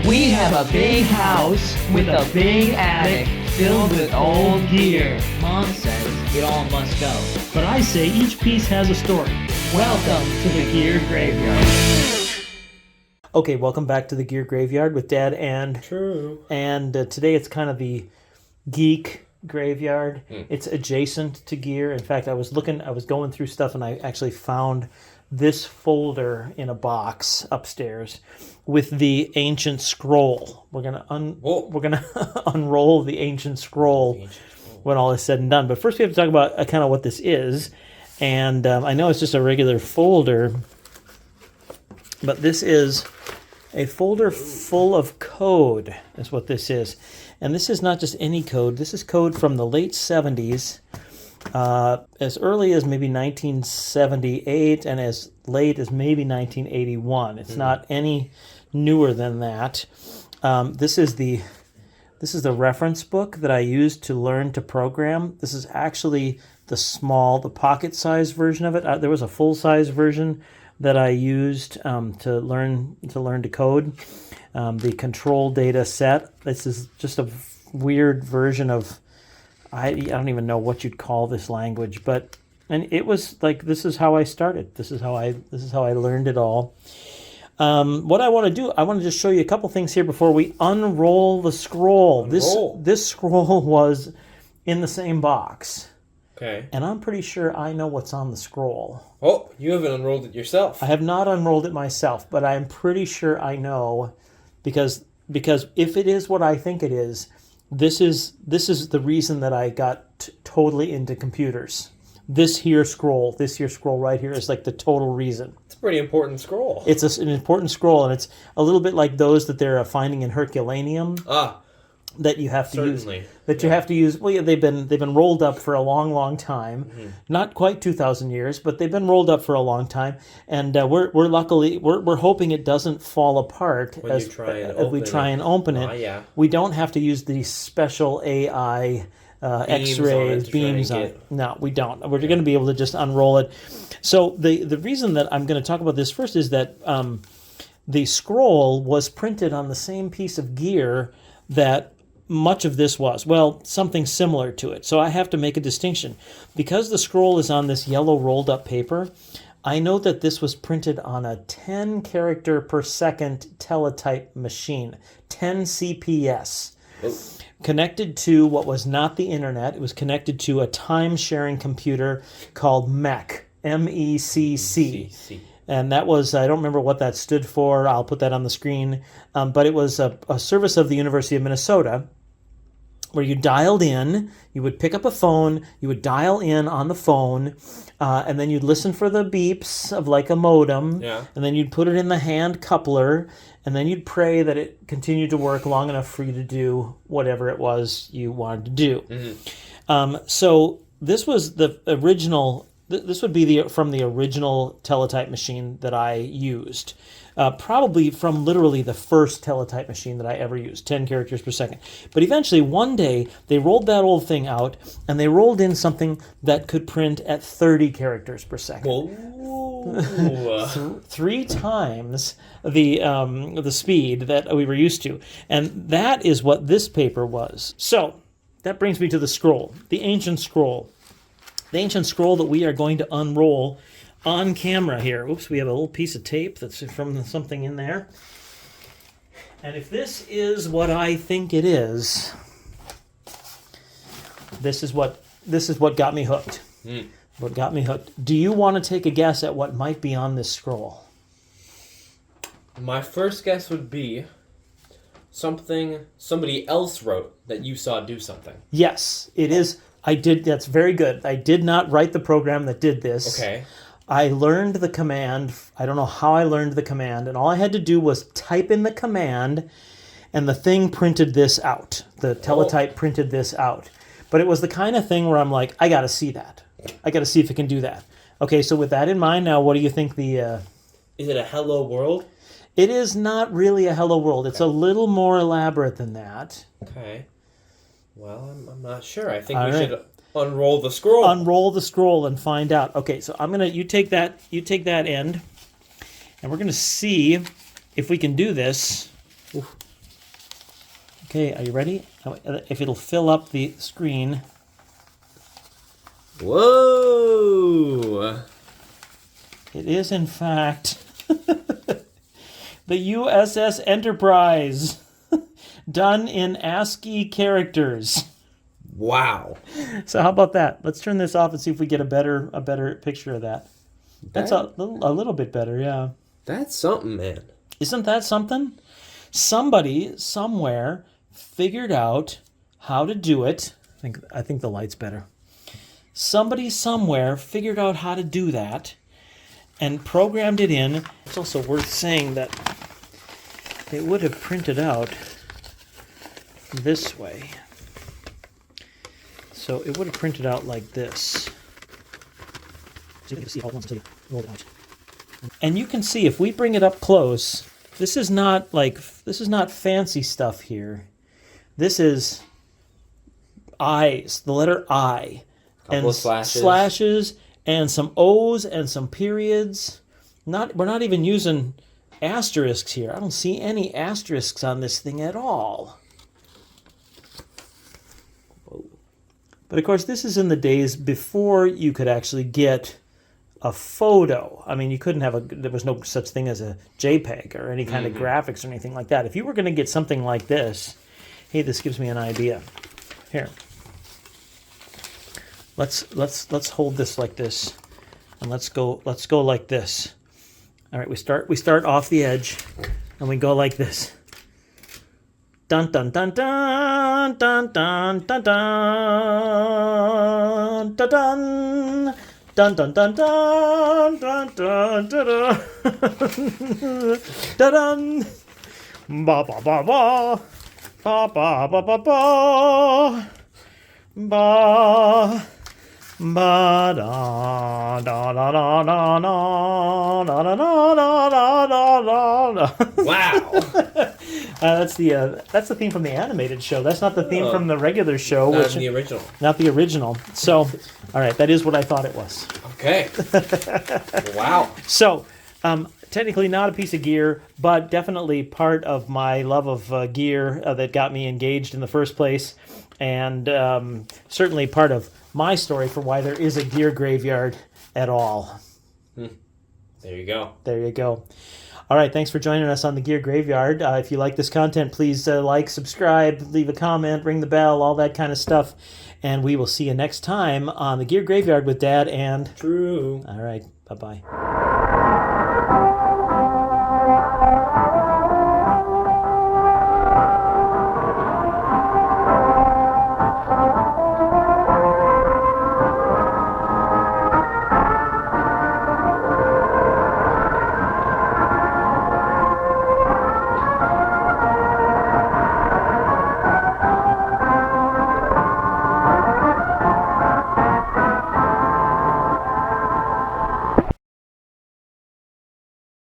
We have a big house with a big attic filled with old gear. Mom says it all must go. But I say each piece has a story. Welcome to the Gear Graveyard. Okay, welcome back to the Gear Graveyard with Dad and... True. And today it's kind of the geek graveyard. It's adjacent to gear. In fact, I was going through stuff and I actually found this folder in a box upstairs with the ancient scroll. We're gonna unroll the ancient scroll when all is said and done. But first, we have to talk about kind of what this is. And I know it's just a regular folder, but this is a folder full of code. Is what this is, and this is not just any code. This is code from the late 70s. As early as maybe 1978 and as late as maybe 1981. It's not any newer than that. This is the reference book that I used to learn to program. This is actually the pocket-sized version of it. There was a full-size version that I used to learn to code. The control data set. This is just a weird version of. I don't even know what you'd call this language, and it was like, this is how I started. This is how I learned it all. What I want to do, I want to just show you a couple things here before we unroll the scroll. This scroll was in the same box. Okay. And I'm pretty sure I know what's on the scroll. Oh, you haven't unrolled it yourself. I have not unrolled it myself, but I'm pretty sure I know because if it is what I think it is, this is the reason that I got totally into computers. This here scroll right here is like the total reason. It's a pretty important scroll. It's an important scroll, and it's a little bit like those that they're finding in Herculaneum. That you have to certainly. use. That you have to use. Well, yeah, they've been rolled up for a long, long time. Mm-hmm. Not quite 2,000 years, but they've been rolled up for a long time. And we're hoping it doesn't fall apart as we try and open it. Yeah. We don't have to use these special AI X-rays, beams on it. No, we don't. We're going to be able to just unroll it. So the reason that I'm going to talk about this first is that the scroll was printed on the same piece of gear that much of this was. Well, something similar to it. So I have to make a distinction. Because the scroll is on this yellow rolled up paper, I know that this was printed on a 10 character per second teletype machine, 10 CPS. Oh. Connected to what was not the internet. It was connected to a time-sharing computer called MECC, M-E-C-C. And that was, I don't remember what that stood for. I'll put that on the screen. But it was a service of the University of Minnesota where you dialed in, you would pick up a phone, you would dial in on the phone, and then you'd listen for the beeps of like a modem, and then you'd put it in the hand coupler, and then you'd pray that it continued to work long enough for you to do whatever it was you wanted to do. Mm-hmm. So this was the original. This would be from the original teletype machine that I used. Probably from literally the first teletype machine that I ever used, 10 characters per second. But eventually, one day, they rolled that old thing out, and they rolled in something that could print at 30 characters per second. Whoa. 3 times the speed that we were used to. And that is what this paper was. So, that brings me to the scroll, the ancient scroll. The ancient scroll that we are going to unroll on camera here. Oops, we have a little piece of tape that's from something in there. And if this is what I think it is, this is what got me hooked. What got me hooked. Do you want to take a guess at what might be on this scroll? My first guess would be something somebody else wrote that you saw do something. Yes, it is. I did. That's very good. I did not write the program that did this. Okay. I learned the command. I don't know how I learned the command, and all I had to do was type in the command, and the thing printed this out. The teletype printed this out. But it was the kind of thing where I'm like, I got to see that. I got to see if it can do that. Okay, so with that in mind, now what do you think the... Is it a hello world? It is not really a hello world. It's a little more elaborate than that. Okay. Well, I'm not sure. I think we should unroll the scroll. Unroll the scroll and find out. Okay, so you take that end, and we're gonna see if we can do this Okay, are you ready? If it'll fill up the screen. Whoa! It is, in fact, the USS Enterprise, done in ASCII characters. Wow. So how about that? Let's turn this off and see if we get a better picture of that. That's a little bit better, yeah. That's something, man. Isn't that something? Somebody somewhere figured out how to do it. I think the light's better. Somebody somewhere figured out how to do that and programmed it in. It's also worth saying that they would have printed out this way. So it would have printed out like this. So you can see all at once until you roll it out. And you can see if we bring it up close, this is not fancy stuff here. This is I's, the letter I. Couple of slashes and some O's and some periods. We're not even using asterisks here. I don't see any asterisks on this thing at all. But of course, this is in the days before you could actually get a photo. I mean, you couldn't have there was no such thing as a JPEG or any kind of graphics or anything like that. If you were going to get something like this, hey, this gives me an idea. Here. Let's hold this like this, and let's go like this. All right, we start off the edge, and we go like this. Dun dun dun dun dun dun dun dun dun dun dun dun dun dun dun dun dun dun ba ba ba ba ba ba ba ba ba ba. Ba da da da da da da da da da da da. Wow. That's the theme from the animated show. That's not the theme from the regular show. Not the original. Not the original. So, all right, that is what I thought it was. Okay. Wow. So, technically not a piece of gear, but definitely part of my love of gear that got me engaged in the first place, and certainly part of my story for why there is a gear graveyard at all. There you go. There you go. All right, thanks for joining us on the Gear Graveyard. If you like this content, please like, subscribe, leave a comment, ring the bell, all that kind of stuff. And we will see you next time on the Gear Graveyard with Dad and... True. All right, bye-bye.